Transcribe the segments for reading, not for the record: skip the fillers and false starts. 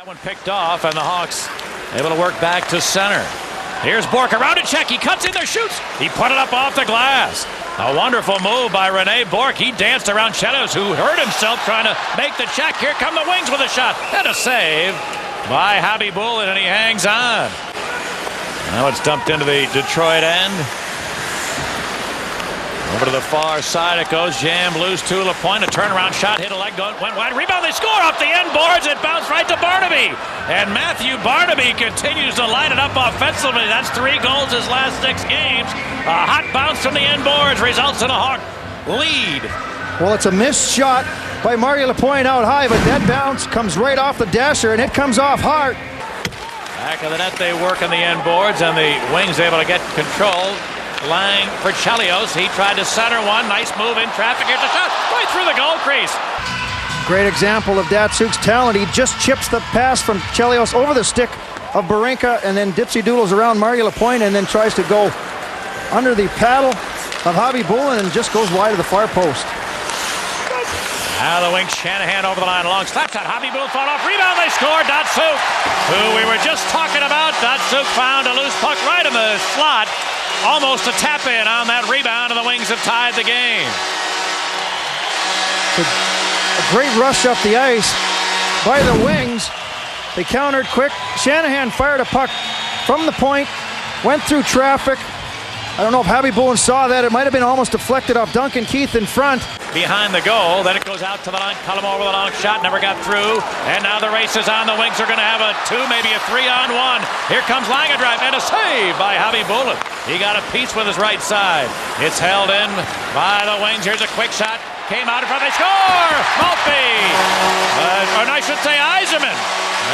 That one picked off, and the Hawks able to work back to center. Here's Bourque around to check. He cuts in there, shoots. He put it up off the glass. A wonderful move by Rene Bourque. He danced around Chelios, who hurt himself trying to make the check. Here come the Wings with a shot and a save by Khabibulin, and he hangs on. Now it's dumped into the Detroit end. Over to the far side it goes, jammed loose to Lapointe. A turnaround shot, hit a leg, went wide. Rebound, they score off the end boards. It bounced right to Barnaby. And Matthew Barnaby continues to light it up offensively. That's 3 goals his last 6 games. A hot bounce from the end boards results in a Hawk lead. Well, it's a missed shot by Mario Lapointe out high, but that bounce comes right off the dasher, and it comes off hard. Back of the net, they work on the end boards, and the Wings able to get control. Lang for Chelios. He tried to center one. Nice move in traffic. Here's a shot right through the goal crease. Great example of Datsyuk's talent. He just chips the pass from Chelios over the stick of Barinka and then dipsy doodles around Mario Lapointe and then tries to go under the paddle of Khabibulin and just goes wide of the far post. Now the Wings, Shanahan over the line, long slap shot. Khabibulin fought off. Rebound, they score. Datsyuk, who we were just talking about. Datsyuk found a loose puck right in the slot. Almost a tap in on that rebound, and the Wings have tied the game. A great rush up the ice by the Wings. They countered quick. Shanahan fired a puck from the point, went through traffic. I don't know if Khabibulin saw that. It might have been almost deflected off Duncan Keith in front. Behind the goal, then it goes out to the line. Cullimore with a long shot, never got through. And now the race is on. The Wings are going to have a 2, maybe a 3-on-1. Here comes Lang, a drive, and a save by Khabibulin. He got a piece with his right side. It's held in by the Wings. Here's a quick shot. Came out in front. They score! Maltby! Or I should say Yzerman.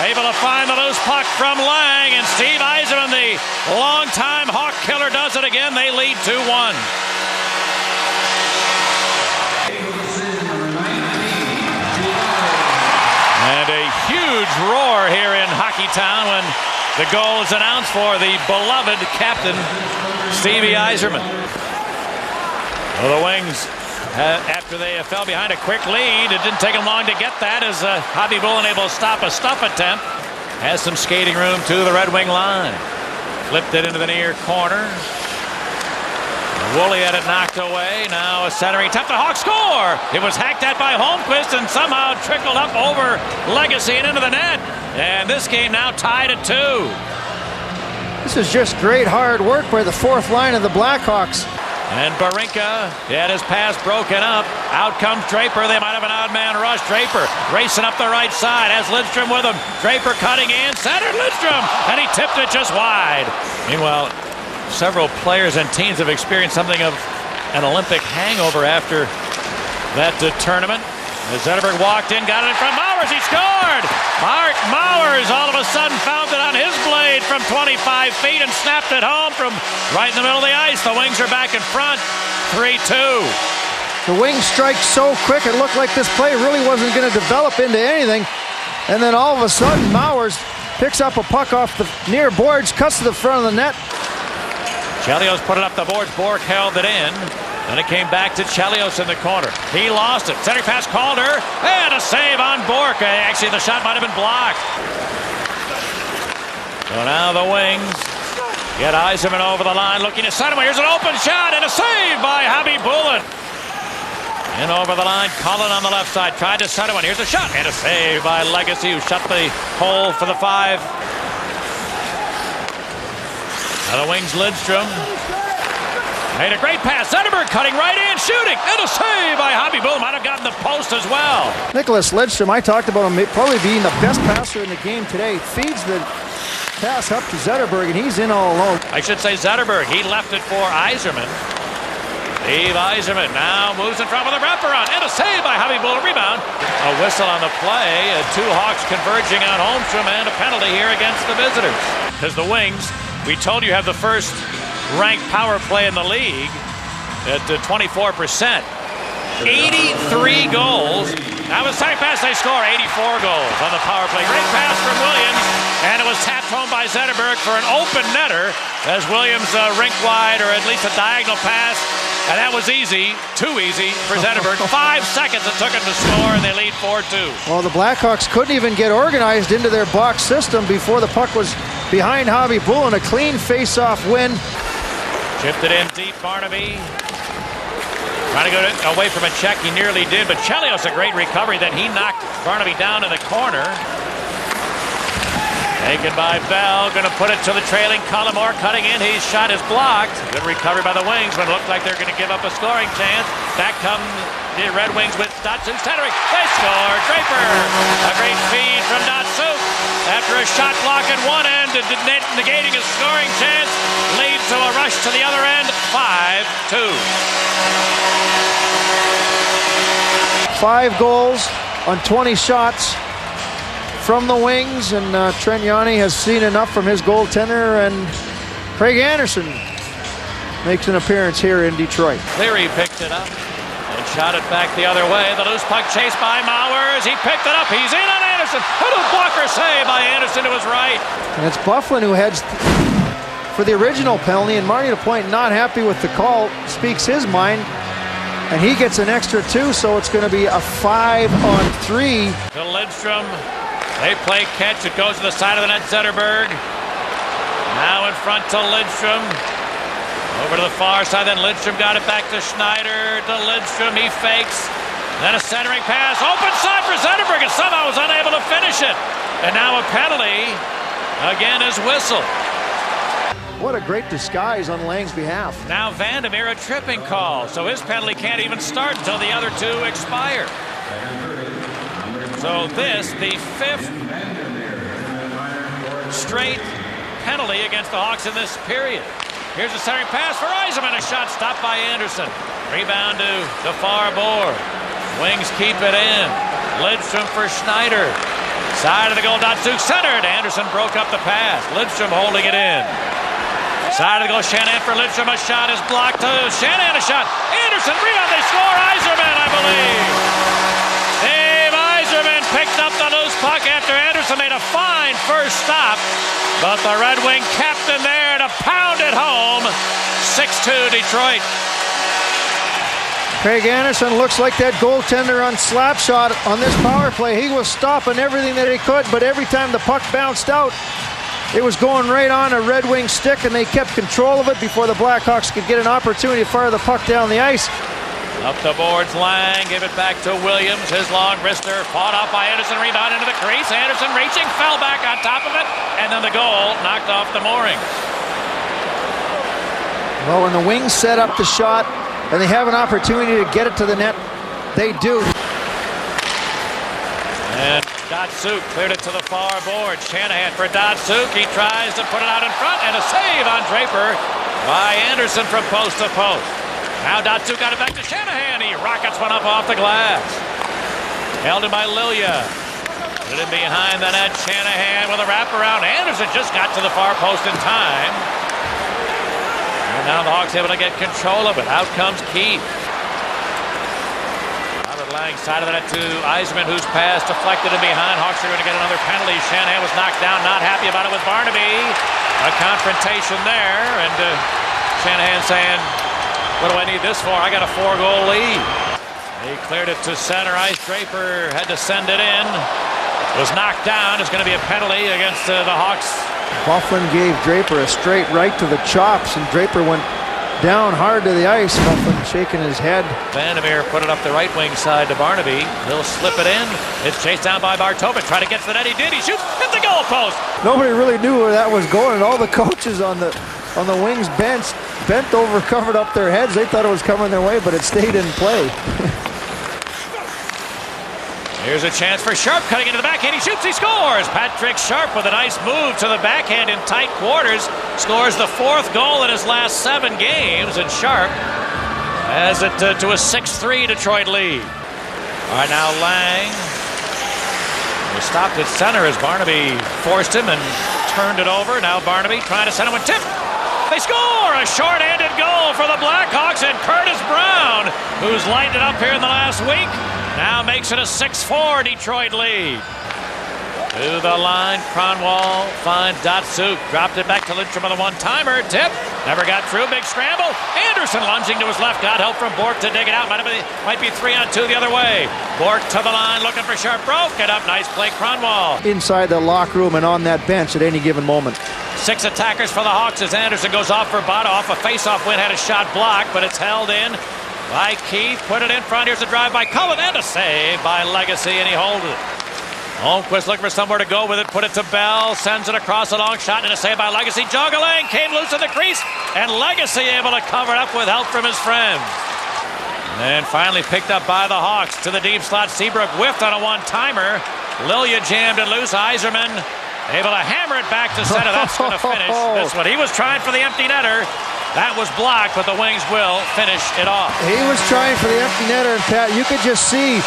Able to find the loose puck from Lang, and Steve Yzerman, the longtime Hawk killer, does it again. They lead 2-1. And a huge roar here in Hockeytown when the goal is announced for the beloved captain, Stevie Yzerman. Well, the Wings, after they fell behind a quick lead, it didn't take them long to get that as Khabibulin able to stop a stuff attempt. Has some skating room to the Red Wing line. Flipped it into the near corner. Woolley had it knocked away. Now a centering attempt. The Hawks score. It was hacked at by Holmqvist and somehow trickled up over Legacy and into the net. And this game now tied at 2. This is just great hard work by the 4th line of the Blackhawks. And Barinka had his pass broken up. Out comes Draper. They might have an odd man rush. Draper racing up the right side. Has Lidstrom with him. Draper cutting in. Centered Lidstrom. And he tipped it just wide. Meanwhile, several players and teams have experienced something of an Olympic hangover after that tournament. As Zetterberg walked in, got it in front. Mowers, he scored! Mowers all of a sudden found it on his blade from 25 feet and snapped it home from right in the middle of the ice. The Wings are back in front, 3-2. The Wings strike so quick, it looked like this play really wasn't going to develop into anything. And then all of a sudden, Mowers picks up a puck off the near boards, cuts to the front of the net. Chelios put it up the boards. Bourque held it in. And it came back to Chelios in the corner. He lost it. Center pass Calder. And a save on Bourque. Actually, the shot might have been blocked. So now the Wings get Yzerman over the line, looking to center. Here's an open shot and a save by Khabibulin. In over the line, Cullen on the left side. Tried to center one. Here's a shot and a save by Legacy, who shut the hole for the 5. Now the Wings, Lidstrom. Made a great pass. Zetterberg cutting right in, shooting, and a save by Khabibulin. Might have gotten the post as well. Nicholas Lidstrom, I talked about him probably being the best passer in the game today. Feeds the pass up to Zetterberg, and he's in all alone. I should say Zetterberg. He left it for Yzerman. Steve Yzerman now moves in front with a wraparound, and a save by Khabibulin. Rebound. A whistle on the play. 2 Hawks converging on Holmstrom, and a penalty here against the visitors. Because the Wings, we told you, have the first ranked power play in the league at 24%. 83 goals. Now with second pass, they score 84 goals on the power play. Great pass from Williams, and it was tapped home by Zetterberg for an open netter as Williams rink wide, or at least a diagonal pass, And that was easy, too easy for Zetterberg. 5 seconds it took him to score, and they lead 4-2. Well, the Blackhawks couldn't even get organized into their box system before the puck was behind Khabibulin. A clean face-off win. Chipped it in deep, Barnaby. Trying to go away from a check, he nearly did, but Chelios a great recovery. Then he knocked Barnaby down in the corner. Taken by Bell, going to put it to the trailing Collimore, cutting in. His shot is blocked. Good recovery by the Wings when it looked like they're going to give up a scoring chance. Back come the Red Wings with Datsyuk. Henrik, they score. Draper, a great feed from Datsyuk. After a shot block at one end, negating a scoring chance, leads to a rush to the other end. 5-2. 5 goals on 20 shots from the Wings, and Trent Yanni has seen enough from his goaltender, and Craig Anderson makes an appearance here in Detroit. Cleary picked it up and shot it back the other way. The loose puck chased by Mowers. He picked it up. He's in on Anderson. A little blocker save by Anderson to his right. And it's Byfuglien who heads for the original penalty, and Marty Lapointe, not happy with the call, speaks his mind, and he gets an extra 2, so it's going to be a 5-on-3. To Lidstrom. They play catch. It goes to the side of the net. Zetterberg. Now in front to Lidstrom. Over to the far side. Then Lidstrom got it back to Schneider. To Lidstrom. He fakes. Then a centering pass. Open side for Zetterberg, and somehow was unable to finish it. And now a penalty again is whistled. What a great disguise on Lang's behalf. Now Vandermeer, a tripping call. So his penalty can't even start until the other 2 expire. So this, the 5th straight penalty against the Hawks in this period. Here's a centering pass for Yzerman. A shot stopped by Anderson. Rebound to the far board. Wings keep it in. Lidstrom for Schneider. Side of the goal, Datsyuk centered. Anderson broke up the pass. Lidstrom holding it in. Side of the goal, Shanahan for Lidstrom. A shot is blocked to Shanahan. A shot. Anderson, rebound. They score. Yzerman, I believe. Yzerman picked up the loose puck after Anderson made a fine first stop. But the Red Wing captain there to pound it home. 6-2 Detroit. Craig Anderson looks like that goaltender on slap shot on this power play. He was stopping everything that he could, but every time the puck bounced out, it was going right on a Red Wing stick, and they kept control of it before the Blackhawks could get an opportunity to fire the puck down the ice. Up the boards, Lang, give it back to Williams. His long wrister, fought off by Anderson, rebound into the crease. Anderson reaching, fell back on top of it, and then the goal knocked off the mooring. Well, when the Wings set up the shot and they have an opportunity to get it to the net, they do. And Datsyuk cleared it to the far board. Shanahan for Datsyuk. He tries to put it out in front, and a save on Draper by Anderson from post to post. Now Datsyuk got it back to Shanahan. He rockets one up off the glass. Held in by Lilia. Put it in behind the net. Shanahan with a wraparound. Anderson just got to the far post in time. And now the Hawks able to get control of it. Out comes Keith. Robert Lang side of the net to Yzerman, whose pass deflected in behind. Hawks are going to get another penalty. Shanahan was knocked down. Not happy about it with Barnaby. A confrontation there. And Shanahan saying, what do I need this for? I got a 4-goal lead. He cleared it to center ice. Draper had to send it in. Was knocked down. It's going to be a penalty against the Hawks. Byfuglien gave Draper a straight right to the chops, and Draper went down hard to the ice. Byfuglien shaking his head. Vandermeer put it up the right wing side to Barnaby. He'll slip it in. It's chased down by Bartovic. Try to get to the net. He did. He shoots. Hit the goal post. Nobody really knew where that was going, and all the coaches on the Wings bench bent over, covered up their heads. They thought it was coming their way, but it stayed in play. Here's a chance for Sharp, cutting into the backhand. He shoots, he scores. Patrick Sharp with a nice move to the backhand in tight quarters. Scores the 4th goal in his last 7 games, and Sharp has it to a 6-3 Detroit lead. All right, now Lang was stopped at center as Barnaby forced him and turned it over. Now Barnaby trying to send him a tip. They score! A short-handed goal for the Blackhawks, and Curtis Brown, who's lighted it up here in the last week, now makes it a 6-4 Detroit lead. To the line, Kronwall finds Datsyuk. Dropped it back to Lidstrom on a one-timer. Tip, never got through. Big scramble. Anderson lunging to his left. Got help from Bork to dig it out. Might be 3-on-2 the other way. Bork to the line, looking for Sharp. Broke it up. Nice play, Kronwall. Inside the locker room and on that bench at any given moment. 6 attackers for the Hawks as Anderson goes off for Bada. Off a face-off win, had a shot blocked, but it's held in by Keith. Put it in front. Here's a drive by Cullen and a save by Legacy, and he holds it. Holmqvist looking for somewhere to go with it. Put it to Bell. Sends it across a long shot and a save by Legacy. Joggling came loose in the crease, and Legacy able to cover it up with help from his friends. And then finally picked up by the Hawks to the deep slot. Seabrook whiffed on a one-timer. Lilia jammed it loose. Yzerman able to hammer it back to center. That's going to finish this one. He was trying for the empty netter. That was blocked, but the Wings will finish it off. He was trying for the empty netter, and Pat, you could just see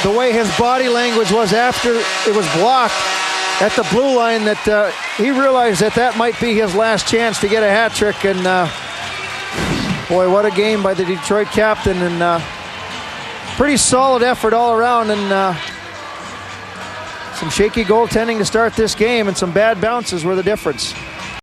the way his body language was after it was blocked at the blue line, that he realized that might be his last chance to get a hat trick. And boy, what a game by the Detroit captain, and pretty solid effort all around, and some shaky goaltending to start this game, and some bad bounces were the difference.